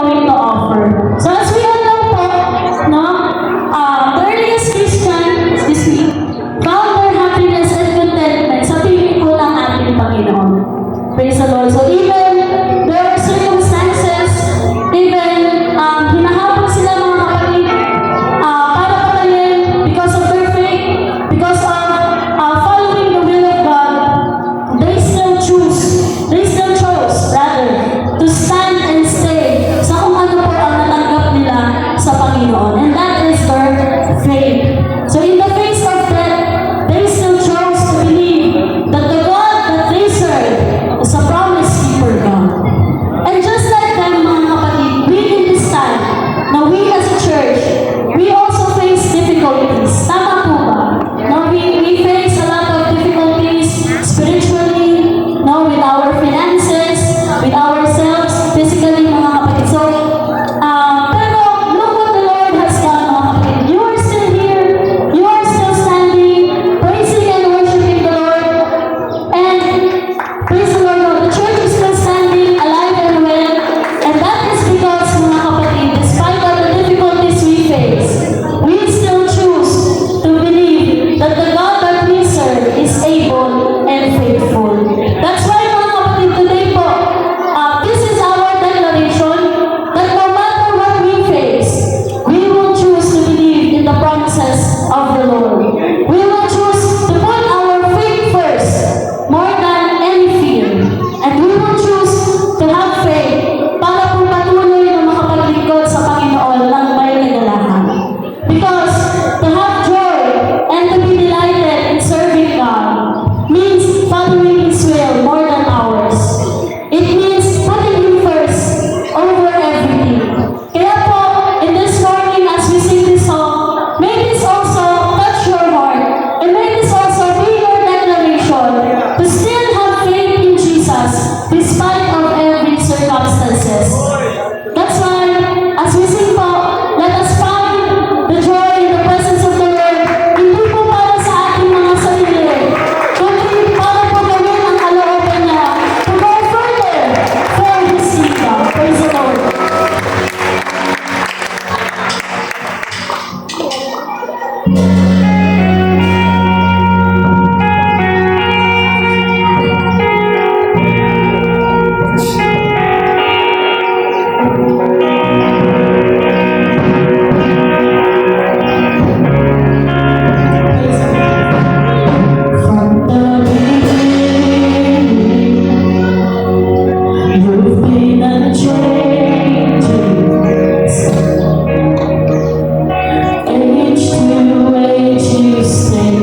going to offer. So as we all know po, no, the earliest Christian, excuse me, found their happiness and contentment sa piling po ng ating Panginoon. Praise the Lord. So even there were circumstances, even hinahabol sila mga kapatid para patayin because of their faith, because of following the will of God, they still chose rather to stand and stay sa kung ano po ang natanggap nila sa Panginoon. And that is their faith. So in the face of death, they still chose to believe that the God that they serve is a promise keeper God. And just like them, mga kapatid, we in this time, now we as a church, we also face difficulties. Tama po ba? Now we face a lot of difficulties spiritually, no, with our finances, with ourselves, physically, mga kapatid. So, pero look what the Lord has done, mga kapatid. You are still here. You are still standing, praising and worshiping the Lord. And praise the Lord, the church is still standing, alive and well. And that is because, mga kapatid, despite all the difficulties we face, we still choose to believe that the God that we serve is able and faithful. That's why, mga kapatid, today po, this is our declaration that no matter what we face, we will choose to believe in the promises of the Lord. We will choose to put our faith first, more than any fear. And we will choose to have faith para po patuloy na makapaglingkod sa Panginoon ng may kagalahan. Because to have joy and to be delighted in serving God means following His will more than ours. It means putting Him first over everything. Kaya po, in this morning as we sing this song, may this also touch your heart and may this also be your declaration to still have faith in Jesus despite of every circumstances. That's why, as we sing po, let us find the joy in the presence of the Lord. Hindi po para sa ating mga sarili, kundi para po gawin ang kalooban niya to go further for His kingdom. Praise the Lord. From the beginning, you've been unchanging. Age to age you stay,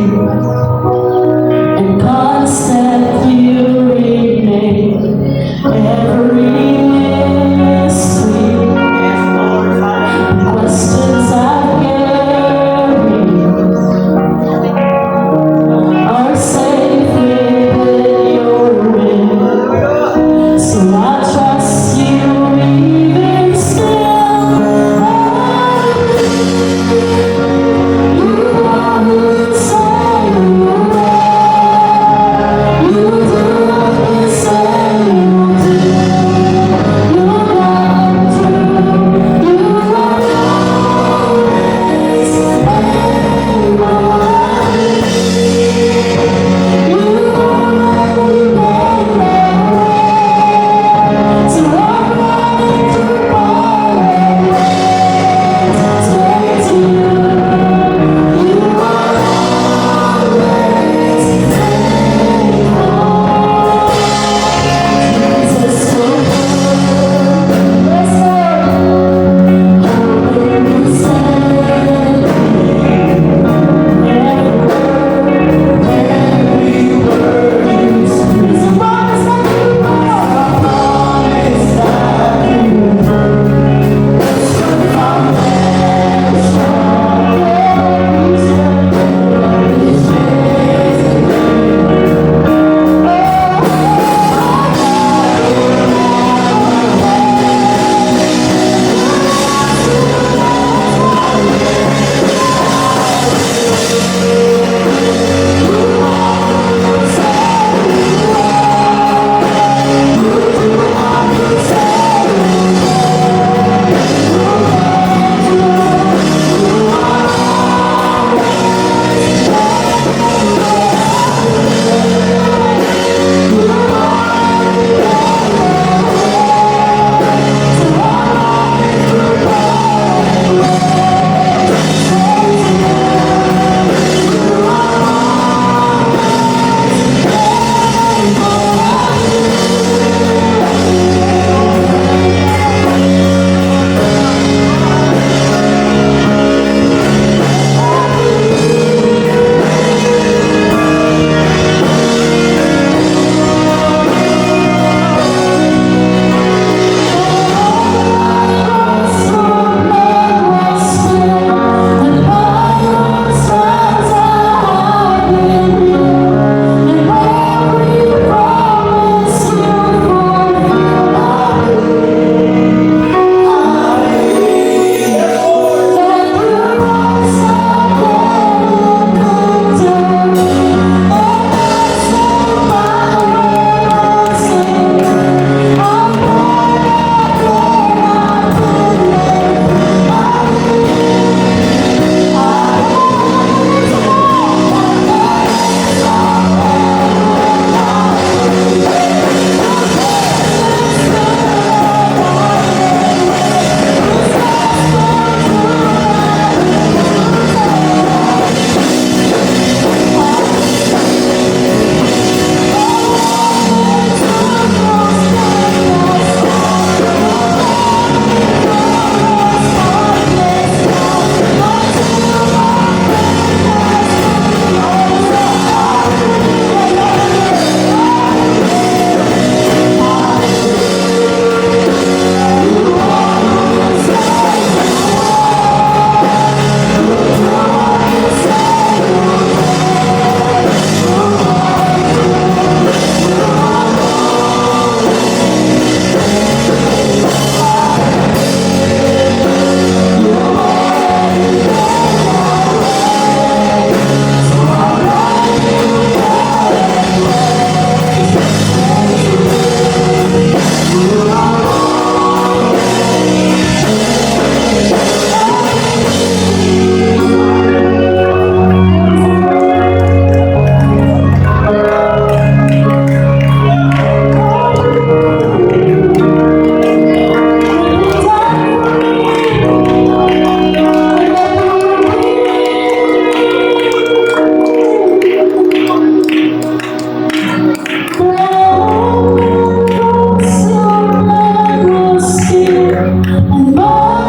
and constant you remain. Every mystery Happy birthday